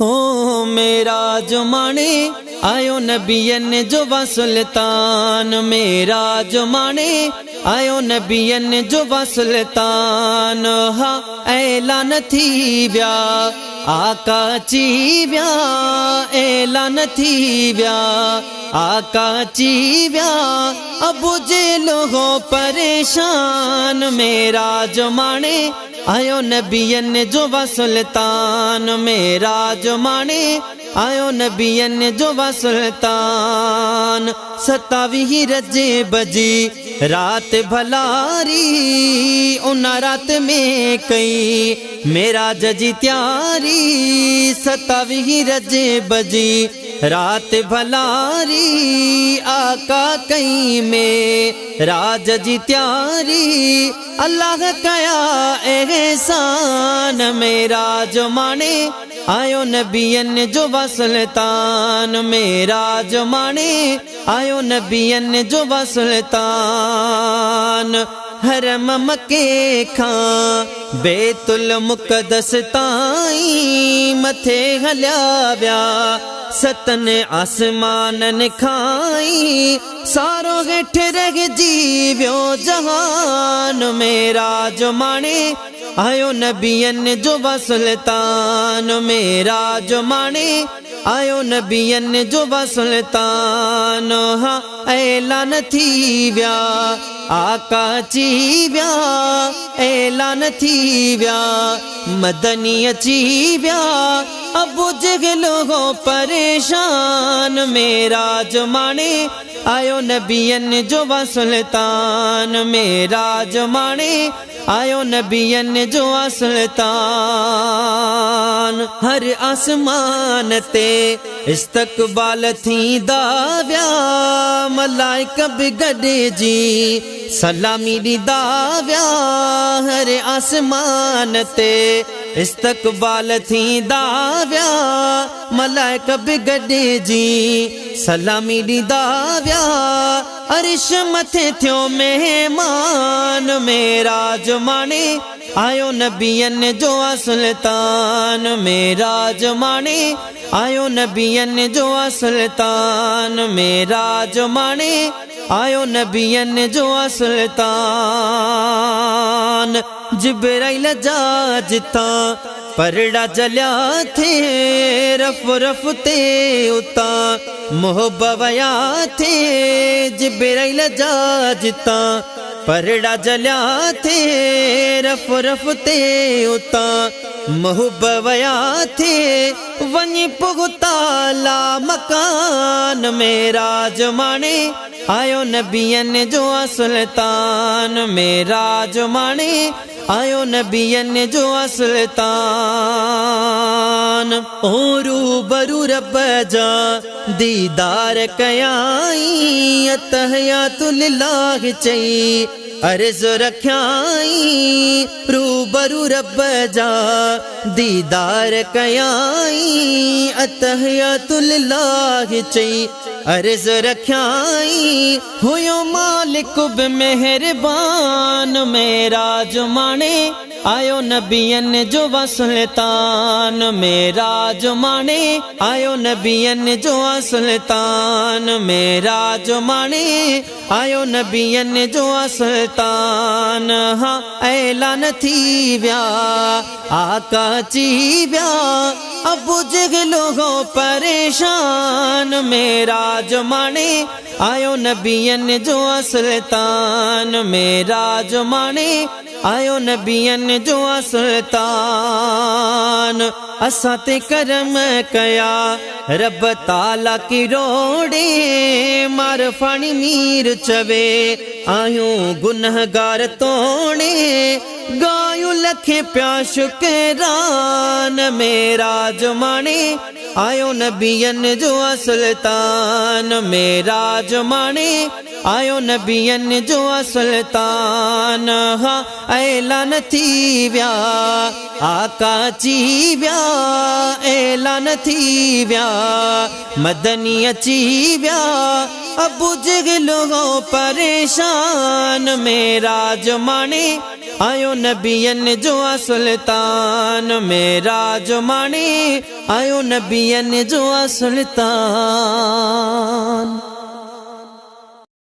हो मेरा जो माने आयो नबियन जो वा सुल्तान, मेरा जो माने आयो नबियन जो वा सुल्तान। हा ऐलान थी विया आका ची विया, ऐलान थी विया आका ची विया। अबू जेलो हो परेशान, मेरा जो माने आयो नबियन जो वा सुल्तान, मेरा जो माने आयो नबियन जो वा सुल्तान। 27 रजे बजी रात भलारी, उन रात में कई मेरा जजी त्यारी। 27 रजे बजी रात भलारी, आका कई में राज जी त्यारी। अल्लाह कया एहसान, मेरा जो माने आयो नबियन जो वा सुल्तान, मेरा जो माने आयो नबियन जो वा सुल्तान। हरम मके खां बैतुल मुक़द्दस ताईं मथे हलिया विया सतन आसमानन खाई। सारो हेठ रहिजी वियो जहान, मेरा जो माने आयो नबियन जो वा सुल्तान, मेरा जो माने आयो नबियन जो वा सुल्तान। हा ऐलान थी विया आका ची विया, ऐलान थी विया मदनी अची विया। अबू जहलो हो परेशान, मेरा जो माने आयो नबियन जो वा सुल्तान, मेरा जो माने आयो नबियन जो वा सुल्तान। हर आसमान ते इस्तकबाल थी दाव्या, मलाइका भी गॾे जी सलामी ॾींदा विया। हर आसमान ते इस्तकबाल थी दाव्या, मलाइका भी गॾे जी सलामी ॾींदा विया। अर्श मथे थियो मेहमान, मेरा जो माने आयो नबियन जो वा सुल्तान, मेरा जो माने आयो नबियन जो वा सुल्तान, मेरा जो माने आयो नबियन जो वा सुल्तान। जिब्राइल जा जिता परड़ा जलिया थे, रफ रफ ते उता मोहब्बया थे। जिब्राइल जा जिता परड़ा जलिया थे, रफ रफ ते उता मोहब्बया थे। वनी पुगताला मकान, मेरा जो माने आयो नबियन जो वा सुल्तान, मेरा जो माने आयो नबियन जो वा सुल्तान। ओ रूबरू रब जा दीदार कयाई, अतहयातु लिल्लाह चई अर्ज़ रख्याई। रूबरू रब जा दीदार कयाई, अतहयातु लिल्लाह चई अर्ज़ रख्याई। हुयो मालिक बि मेहरबान, मेरा जो माने आयो नबियन जो वा सुल्तान, मेरा जो माने आयो नबियन जो वा सुल्तान, मेरा जो माने आयो नबियन जो वा सुल्तान। हा ऐलान थी विया आका ची विया, अबू जहलो हो परेशान, मेरा जो माने आयो नबियन जो वा सुल्तान, मेरा जो माने आयो नबियन जो वा सुल्तान। असां ते करम कया रब ताला की रोड़े, मार फाणी मीर चवे आयूं गुनहगार तोड़े। गायूं लखे प्या शुकरान, मेरा जो माने आयो नबियन जो वा सुल्तान, मेरा जो माने आयो नबियन जो वा सुल्तान। हा ऐलान थी विया आका ची विया, ऐलान थी विया मदनी अची विया। अबू जहलो हो परेशान, मेरा जो माने आयो नबियन जो सुल्तान मेराज माणी आयो नबियन जो सुल्तान।